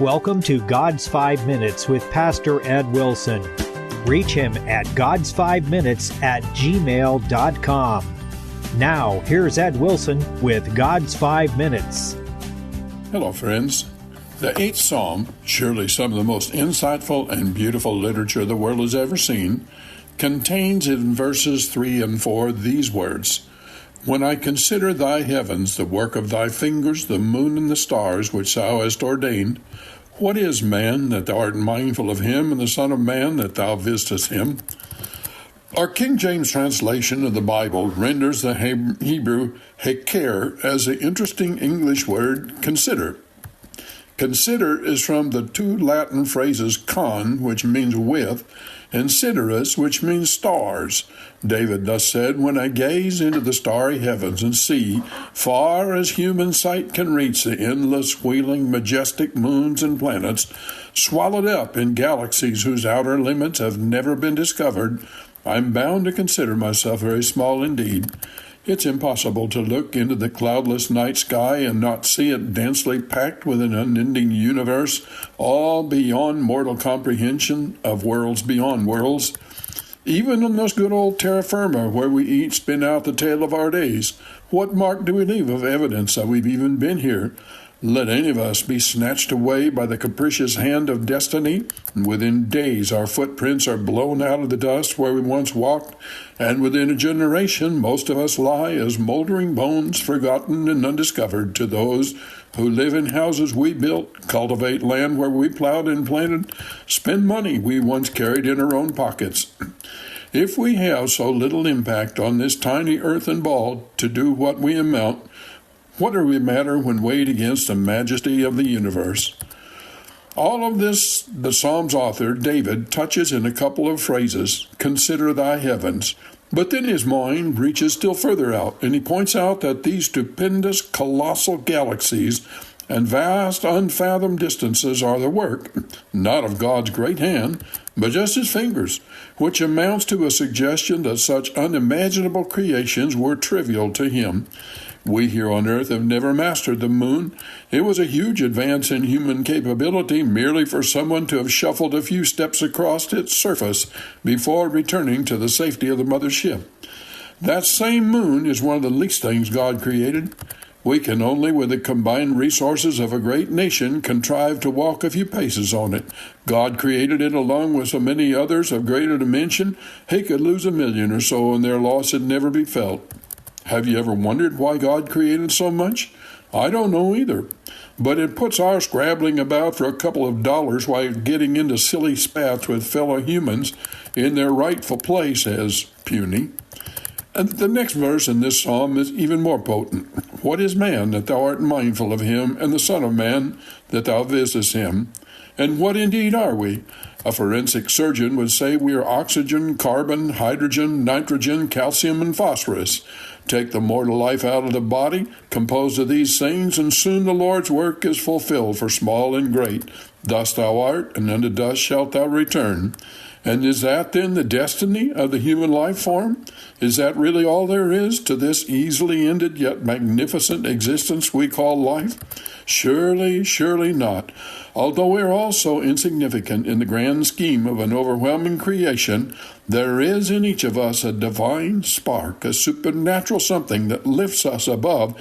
Welcome to God's 5 Minutes with Pastor Ed Wilson. Reach him at GodsFiveMinutes@gmail.com. Now, here's Ed Wilson with God's 5 Minutes. Hello, friends. The 8th Psalm, surely some of the most insightful and beautiful literature the world has ever seen, contains in verses 3 and 4 these words: "When I consider thy heavens, the work of thy fingers, the moon and the stars which thou hast ordained, what is man that thou art mindful of him, and the Son of Man that thou visitest him?" Our King James translation of the Bible renders the Hebrew heker as the interesting English word consider. Consider is from the two Latin phrases con, which means with, and siderus, which means stars. David thus said, "When I gaze into the starry heavens and see, far as human sight can reach, the endless, wheeling, majestic moons and planets, swallowed up in galaxies whose outer limits have never been discovered, I'm bound to consider myself very small indeed. It's impossible to look into the cloudless night sky and not see it densely packed with an unending universe, all beyond mortal comprehension of worlds beyond worlds. Even on this good old terra firma where we each spin out the tale of our days, what mark do we leave of evidence that we've even been here? Let any of us be snatched away by the capricious hand of destiny, and within days our footprints are blown out of the dust where we once walked, and within a generation most of us lie as moldering bones, forgotten and undiscovered to those who live in houses we built, cultivate land where we plowed and planted, spend money we once carried in our own pockets. If we have so little impact on this tiny earthen ball to do what we amount, what do we matter when weighed against the majesty of the universe?" All of this, the Psalm's author, David, touches in a couple of phrases: "Consider thy heavens." But then his mind reaches still further out, and he points out that these stupendous, colossal galaxies and vast, unfathomed distances are the work, not of God's great hand, but just his fingers, which amounts to a suggestion that such unimaginable creations were trivial to him. We here on Earth have never mastered the moon. It was a huge advance in human capability merely for someone to have shuffled a few steps across its surface before returning to the safety of the mothership. That same moon is one of the least things God created. We can only, with the combined resources of a great nation, contrive to walk a few paces on it. God created it along with so many others of greater dimension, he could lose 1,000,000 or so and their loss would never be felt. Have you ever wondered why God created so much? I don't know either. But it puts our scrabbling about for a couple of dollars while getting into silly spats with fellow humans in their rightful place as puny. And the next verse in this psalm is even more potent. "What is man that thou art mindful of him, and the Son of Man that thou visitest him?" And what indeed are we? A forensic surgeon would say we are oxygen, carbon, hydrogen, nitrogen, calcium, and phosphorus. Take the mortal life out of the body, composed of these things, and soon the Lord's work is fulfilled for small and great. Dust thou art, and unto dust shalt thou return. And is that then the destiny of the human life form? Is that really all there is to this easily ended yet magnificent existence we call life? Surely, surely not. Although we are all so insignificant in the grand scheme of an overwhelming creation, there is in each of us a divine spark, a supernatural something that lifts us above,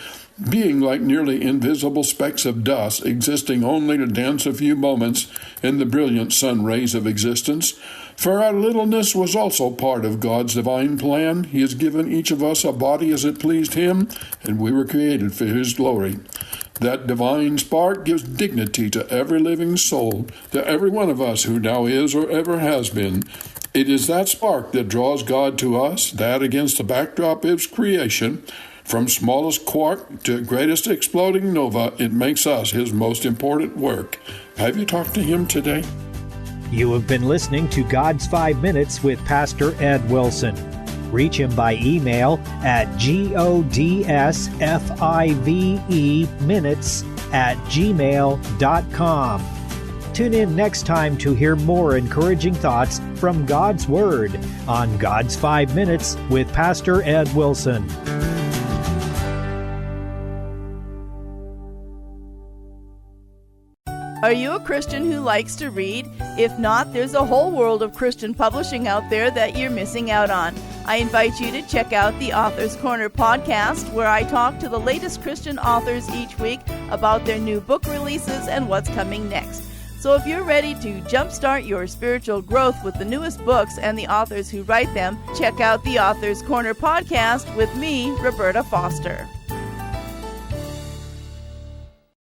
being like nearly invisible specks of dust, existing only to dance a few moments in the brilliant sun rays of existence. For our littleness was also part of God's divine plan. He has given each of us a body as it pleased him, and we were created for his glory. That divine spark gives dignity to every living soul, to every one of us who now is or ever has been. It is that spark that draws God to us, that against the backdrop of his creation, from smallest quark to greatest exploding nova, it makes us his most important work. Have you talked to him today? You have been listening to God's 5 Minutes with Pastor Ed Wilson. Reach him by email at GodsFiveMinutes@gmail.com. Tune in next time to hear more encouraging thoughts from God's Word on God's 5 Minutes with Pastor Ed Wilson. Are you a Christian who likes to read? If not, there's a whole world of Christian publishing out there that you're missing out on. I invite you to check out the Author's Corner podcast, where I talk to the latest Christian authors each week about their new book releases and what's coming next. So if you're ready to jumpstart your spiritual growth with the newest books and the authors who write them, check out the Author's Corner podcast with me, Roberta Foster.